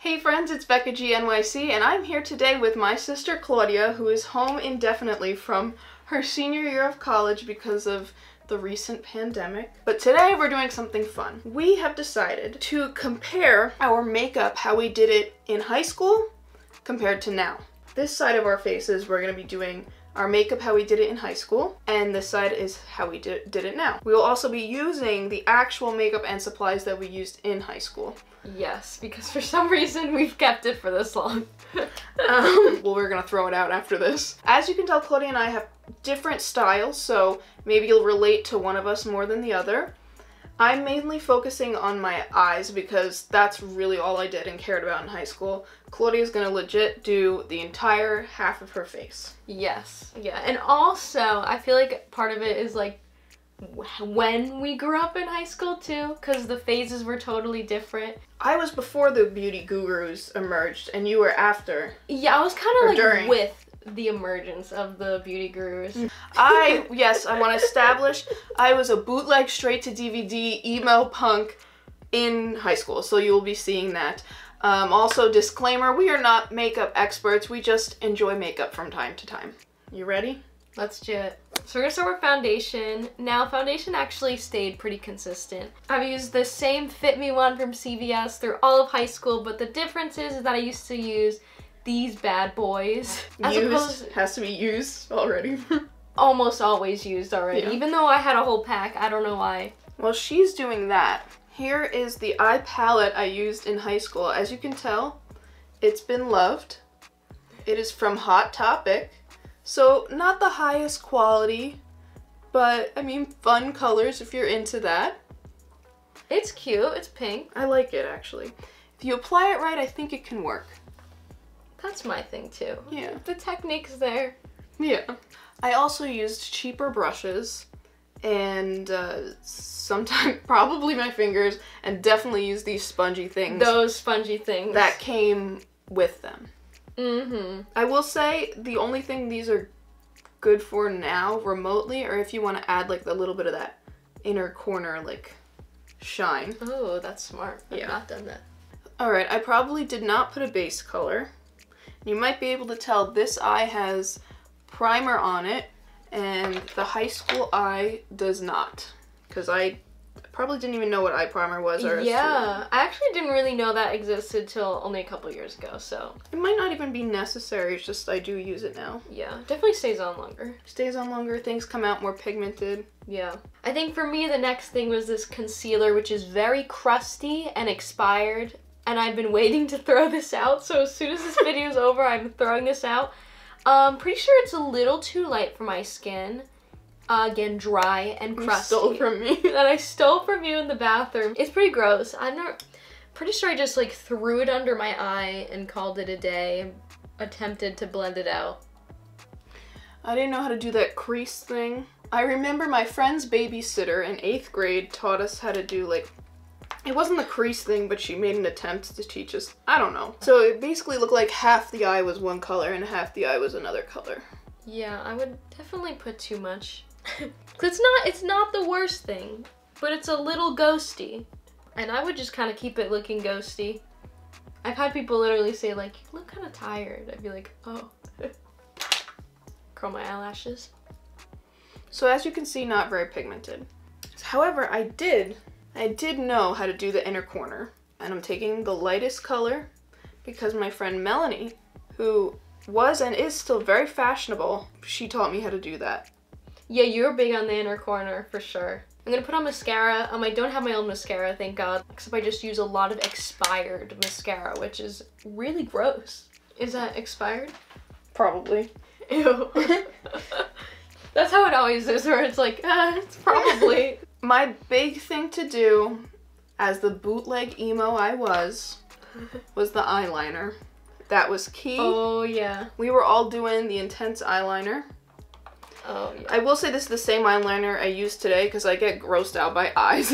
Hey friends, it's BeccaG NYC, and I'm here today with my sister Claudia, who is home indefinitely from her senior year of college because of the recent pandemic. But today we're doing something fun. We have decided to compare our makeup, how we did it in high school, compared to now. This side of our faces, we're going to be doing our makeup how we did it in high school, and this side is how we did it now. We will also be using the actual makeup and supplies that we used in high school. Yes, because for some reason we've kept it for this long. Well, we're gonna throw it out after this. As you can tell, Claudia and I have different styles, so maybe you'll relate to one of us more than the other. I'm mainly focusing on my eyes because that's really all I did and cared about in high school. Claudia's gonna legit do the entire half of her face. Yes, yeah, and also I feel like part of it is like when we grew up in high school too, because the phases were totally different. I was before the beauty gurus emerged, and you were after. Yeah, I was kind of like during. with the emergence of the beauty gurus. Yes, I want to establish I was a bootleg straight to DVD emo punk in high school, so you'll be seeing that. Also, disclaimer, we are not makeup experts, we just enjoy makeup from time to time. You ready? Let's do it. So we're gonna start with foundation. Now, foundation actually stayed pretty consistent. I've used the same Fit Me one from CVS through all of high school, but the difference is that I used to use these bad boys. Has to be used already. Almost always used already, Yeah. even though I had a whole pack. I don't know why. Well, she's doing that. Here is the eye palette I used in high school. As you can tell, it's been loved. It is from Hot Topic. So, not the highest quality, but, I mean, fun colors if you're into that. It's cute. It's pink. I like it, actually. If you apply it right, I think it can work. That's my thing, too. Yeah. The technique's there. Yeah. I also used cheaper brushes, and sometimes probably my fingers, and definitely used these spongy things. Those spongy things. That came with them. Mm-hmm. I will say the only thing these are good for now remotely, or if you want to add like a little bit of that inner corner like shine. Oh, that's smart. I've Yeah. not done that. Alright, I probably did not put a base color. You might be able to tell this eye has primer on it and the high school eye does not, because I probably didn't even know what eye primer was. Or yeah, I actually didn't really know that existed till only a couple years ago, so. It might not even be necessary, it's just I do use it now. Yeah, definitely stays on longer. Stays on longer, things come out more pigmented. Yeah. I think for me the next thing was this concealer, which is very crusty and expired, and I've been waiting to throw this out, so as soon as this video is over, I'm throwing this out. Pretty sure it's a little too light for my skin. Again, dry and crusty. You stole from me. That I stole from you in the bathroom. It's pretty gross. Pretty sure I just like threw it under my eye and called it a day. Attempted to blend it out. I didn't know how to do that crease thing. I remember my friend's babysitter in 8th grade taught us how to do like, it wasn't the crease thing, but she made an attempt to teach us. I don't know. So it basically looked like half the eye was one color and half the eye was another color. Yeah, I would definitely put too much. It's not the worst thing, but it's a little ghosty. And I would just kind of keep it looking ghosty. I've had people literally say like, you look kind of tired. I'd be like, oh. Curl my eyelashes. So as you can see, not very pigmented. However, I did know how to do the inner corner. And I'm taking the lightest color because my friend Melanie, who was and is still very fashionable, she taught me how to do that. Yeah, you're big on the inner corner, for sure. I'm gonna put on mascara. I don't have my own mascara, thank God. Except I just use a lot of expired mascara, which is really gross. Is that expired? Probably. Ew. That's how it always is, where it's like, it's probably. My big thing to do, as the bootleg emo I was the eyeliner. That was key. Oh, yeah. We were all doing the intense eyeliner. Oh, yeah. I will say this is the same eyeliner I used today because I get grossed out by eyes.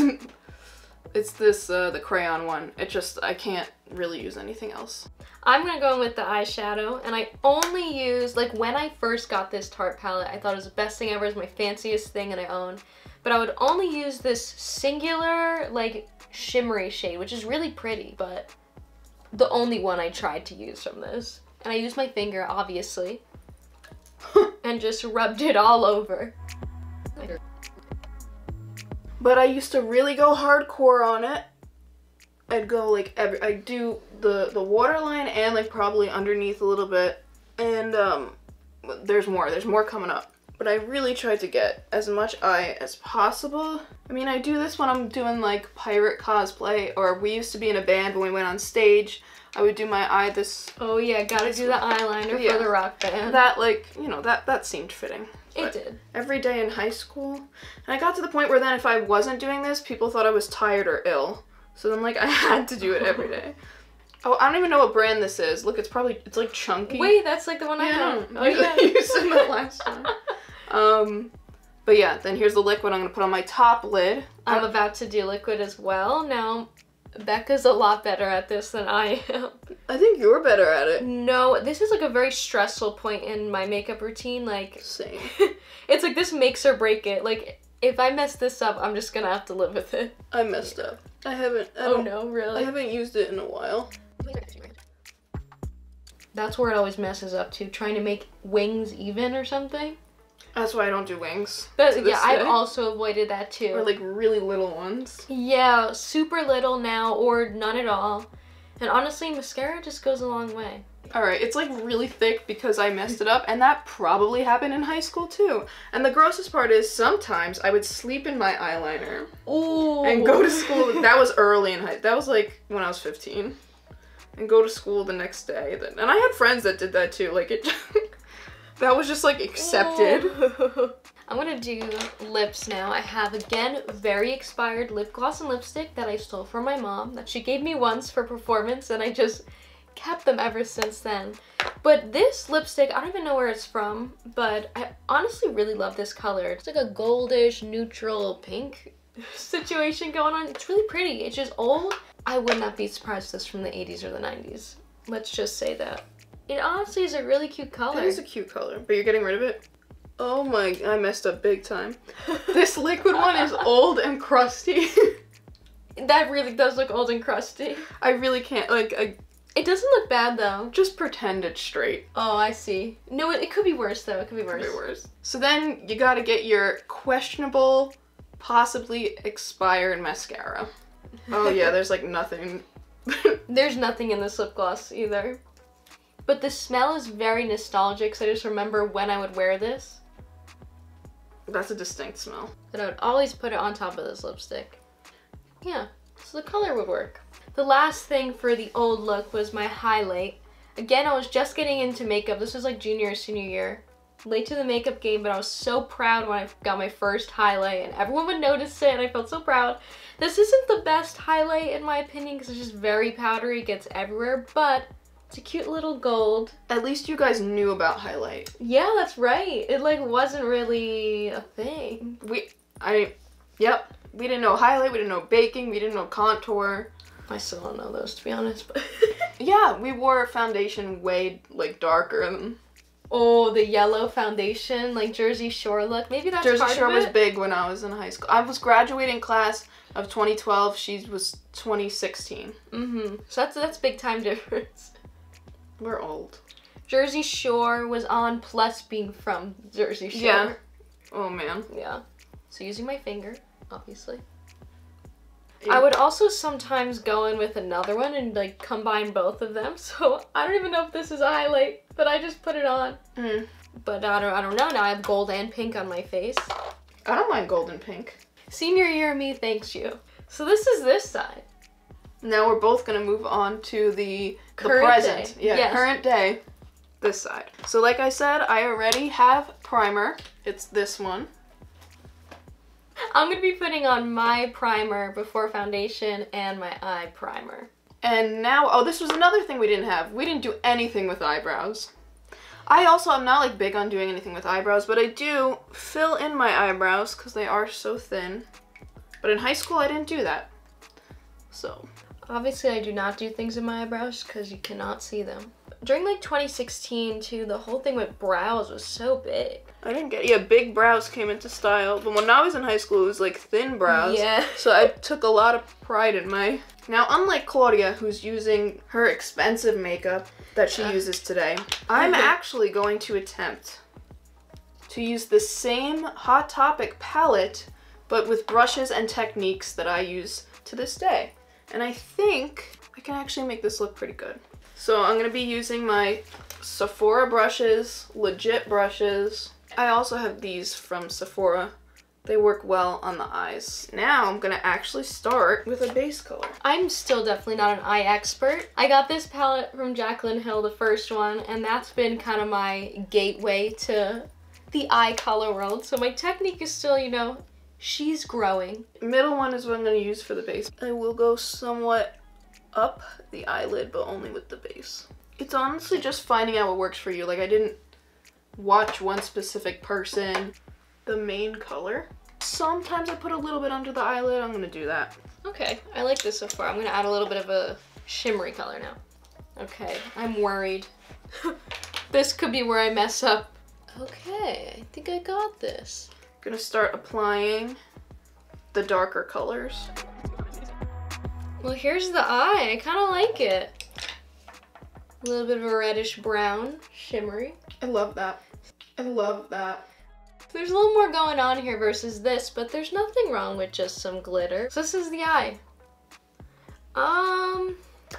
It's this, the crayon one. I can't really use anything else. I'm gonna go in with the eyeshadow, and I only use, like when I first got this Tarte palette, I thought it was the best thing ever, it was my fanciest thing and I own. But I would only use this singular, like, shimmery shade, which is really pretty, but the only one I tried to use from this. And I used my finger, obviously, and just rubbed it all over. But I used to really go hardcore on it. I'd go like I'd do the waterline and like probably underneath a little bit. And there's more coming up. But I really tried to get as much eye as possible. I mean, I do this when I'm doing like pirate cosplay, or we used to be in a band when we went on stage. I would do my eye this. Oh yeah, gotta do the eyeliner for the rock band. That, like, you know, that seemed fitting. It did. Every day in high school. And I got to the point where then if I wasn't doing this, people thought I was tired or ill. So then, like, I had to do it every day. Oh, I don't even know what brand this is. Look, it's like chunky. Wait, that's like the one I have. Oh yeah, you said that last time. But yeah, then here's the liquid I'm gonna put on my top lid. I'm about to do liquid as well. Now, Becca's a lot better at this than I am. I think you're better at it. No, this is like a very stressful point in my makeup routine. Like, same. It's like this makes or break it. Like, if I mess this up, I'm just gonna have to live with it. I messed up. Oh no, really? I haven't used it in a while. That's where it always messes up too, trying to make wings even or something. That's why I don't do wings. But yeah, I've also avoided that too. Or like really little ones. Yeah, super little now or none at all. And honestly, mascara just goes a long way. Alright, it's like really thick because I messed it up, and that probably happened in high school too. And the grossest part is sometimes I would sleep in my eyeliner. Ooh. And go to school. That was early in high. That was like when I was 15. And go to school the next day. And I had friends that did that too. Like it. That was just like accepted. I'm gonna do lips now. I have, again, very expired lip gloss and lipstick that I stole from my mom, that she gave me once for performance, and I just kept them ever since then. But this lipstick, I don't even know where it's from, but I honestly really love this color. It's like a goldish, neutral pink situation going on. It's really pretty. It's just old. I would not be surprised if this from the 80s or the 90s. Let's just say that. It honestly is a really cute color. It is a cute color, but you're getting rid of it? Oh my, I messed up big time. This liquid one is old and crusty. That really does look old and crusty. I really can't, like, It doesn't look bad though. Just pretend it's straight. Oh, I see. No, it could be worse though. It could be worse. It could be worse. So then you gotta get your questionable, possibly expired mascara. Oh yeah, there's like nothing. There's nothing in this lip gloss either. But the smell is very nostalgic, so I just remember when I would wear this. That's a distinct smell. That I would always put it on top of this lipstick. Yeah, so the color would work. The last thing for the old look was my highlight. Again, I was just getting into makeup. This was like junior or senior year. Late to the makeup game, but I was so proud when I got my first highlight, and everyone would notice it, and I felt so proud. This isn't the best highlight in my opinion, because it's just very powdery, it gets everywhere, but it's a cute little gold. At least you guys knew about highlight. Yeah, that's right. It like wasn't really a thing. We didn't know highlight, we didn't know baking, we didn't know contour. I still don't know those, to be honest. But yeah, we wore foundation way like darker than. Oh, the yellow foundation, like Jersey Shore look. Maybe that's Jersey part of Shore it. was big when I was in high school. I was graduating class of 2012. She was 2016. So that's big time difference. We're old. Jersey Shore was on, plus being from Jersey Shore. Yeah. Oh man. Yeah. So using my finger, obviously. Yeah. I would also sometimes go in with another one and like combine both of them. So I don't even know if this is a highlight, but I just put it on. But I don't know. Now I have gold and pink on my face. I don't mind gold and pink. Senior year me thanks you. So this is this side. Now we're both gonna move on to the Current present. day. Yeah, Yes. current day. This side. So like I said, I already have primer. It's this one. I'm gonna be putting on my primer before foundation and my eye primer. And now, oh, this was another thing we didn't have. We didn't do anything with eyebrows. I also am not like big on doing anything with eyebrows, but I do fill in my eyebrows because they are so thin. But in high school, I didn't do that. So. Obviously, I do not do things in my eyebrows because you cannot see them. During like 2016 too, the whole thing with brows was so big. I didn't get it. Yeah, big brows came into style. But when I was in high school, it was like thin brows. Yeah. So I took a lot of pride in my... Now, unlike Claudia, who's using her expensive makeup that she uses today, I'm actually going to attempt to use the same Hot Topic palette, but with brushes and techniques that I use to this day. And I think I can actually make this look pretty good. So I'm gonna be using my Sephora brushes, legit brushes. I also have these from Sephora. They work well on the eyes. Now I'm gonna actually start with a base color. I'm still definitely not an eye expert. I got this palette from Jaclyn Hill, the first one, and that's been kind of my gateway to the eye color world. So my technique is still, you know, she's growing. Middle one is what I'm gonna use for the base. I will go somewhat up the eyelid, but only with the base. It's honestly just finding out what works for you. Like, I didn't watch one specific person. The main color. Sometimes I put a little bit under the eyelid. I'm gonna do that. Okay, I like this so far. I'm gonna add a little bit of a shimmery color now. Okay, I'm worried. This could be where I mess up. Okay, I think I got this. Gonna start applying the darker colors. Well, here's the eye. I kind of like it. A little bit of a reddish brown, shimmery. I love that. I love that. There's a little more going on here versus this, but there's nothing wrong with just some glitter. So this is the eye. I'm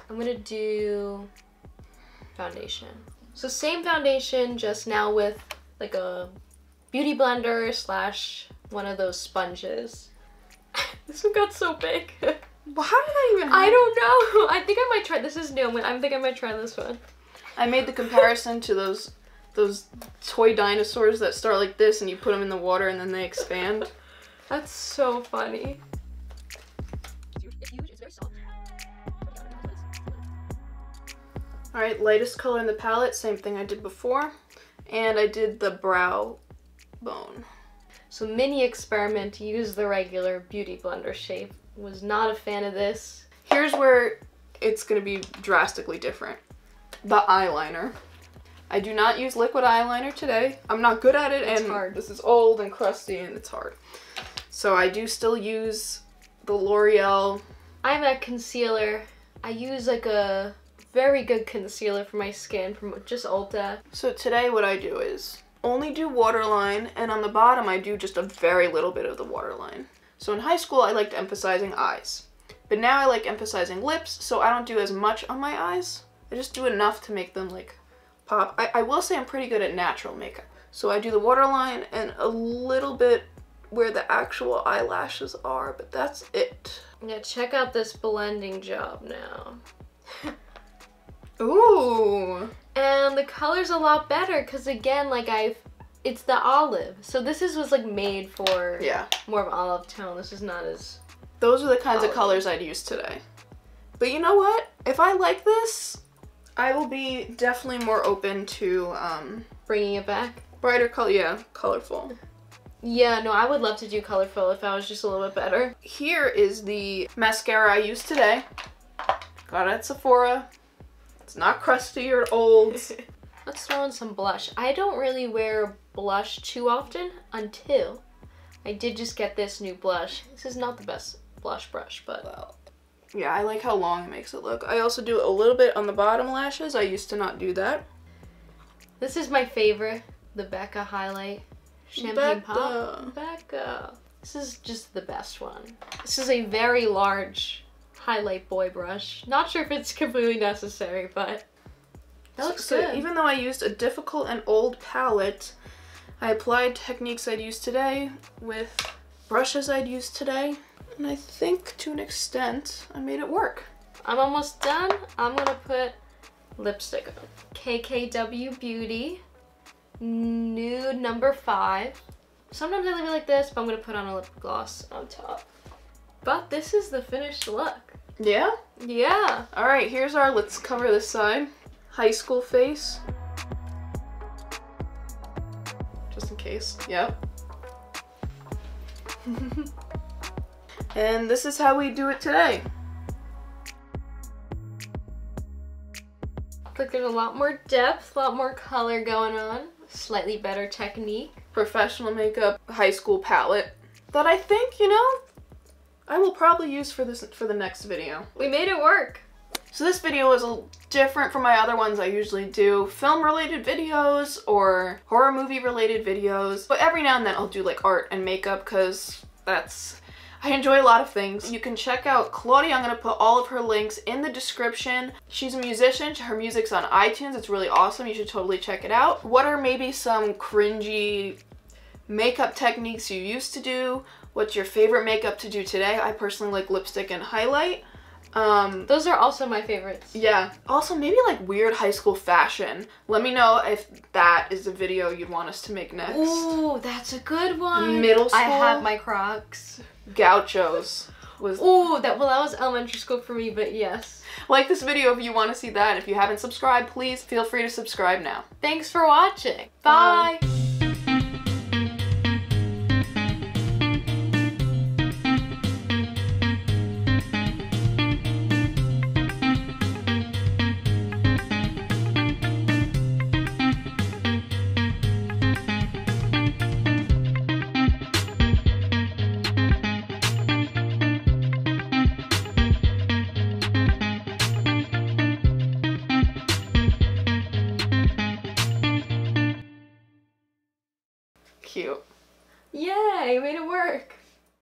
gonna do foundation. So same foundation, just now with like a beauty blender slash one of those sponges. This one got so big. Well, how did that even happen? I don't know. I think I might try, this is new. I think I might try this one. I made the comparison to those toy dinosaurs that start like this and you put them in the water and then they expand. That's so funny. Alright, lightest color in the palette, same thing I did before. And I did the brow bone. So mini experiment, use the regular beauty blender shape. Was not a fan of this. Here's where it's gonna be drastically different. The eyeliner. I do not use liquid eyeliner today. I'm not good at it, and it's hard. This is old and crusty and it's hard. So I do still use the L'Oreal. I'm a concealer. I use like a very good concealer for my skin from just Ulta. So today what I do is only do waterline, and on the bottom I do just a very little bit of the waterline. So in high school I liked emphasizing eyes, but now I like emphasizing lips, so I don't do as much on my eyes. I just do enough to make them like pop. I will say I'm pretty good at natural makeup. So I do the waterline and a little bit where the actual eyelashes are, but that's it. Yeah, check out this blending job now. Ooh. And the color's a lot better because again, like it's the olive. So this was like made for more of an olive tone. This is not as... Those are the kinds of colors I'd use today. But you know what? If I like this, I will be definitely more open to bringing it back. Brighter color, yeah, colorful. Yeah, no, I would love to do colorful if I was just a little bit better. Here is the mascara I used today. Got it at Sephora. It's not crusty or old. Let's throw in some blush. I don't really wear blush too often until I did just get this new blush. This is not the best blush brush, but... Well, yeah, I like how long it makes it look. I also do a little bit on the bottom lashes. I used to not do that. This is my favorite, the Becca highlight. Champagne Pop. Becca. This is just the best one. This is a very large highlight boy brush. Not sure if it's completely necessary, but that looks good. Even though I used a difficult and old palette, I applied techniques I'd used today with brushes I'd used today. And I think to an extent, I made it work. I'm almost done. I'm gonna put lipstick on. KKW Beauty. Nude number 5. Sometimes I leave it like this, but I'm gonna put on a lip gloss on top. But this is the finished look. Yeah? Yeah. Alright, here's our, let's cover this side. High school face. Just in case. Yep. And this is how we do it today. Looks like there's a lot more depth, a lot more color going on. Slightly better technique. Professional makeup, high school palette that I think, you know, I will probably use for the next video. We made it work. So this video is a little different from my other ones I usually do. Film related videos or horror movie related videos. But every now and then I'll do like art and makeup because I enjoy a lot of things. You can check out Claudia. I'm going to put all of her links in the description. She's a musician. Her music's on iTunes. It's really awesome. You should totally check it out. What are maybe some cringy makeup techniques you used to do? What's your favorite makeup to do today? I personally like lipstick and highlight. Those are also my favorites. Yeah. Also, maybe like weird high school fashion. Let me know if that is a video you'd want us to make next. Ooh, that's a good one. Middle school. I have my Crocs. Gauchos. Ooh, that was elementary school for me, but yes. Like this video if you want to see that. If you haven't subscribed, please feel free to subscribe now. Thanks for watching. Bye. Cute. Yay, made it work.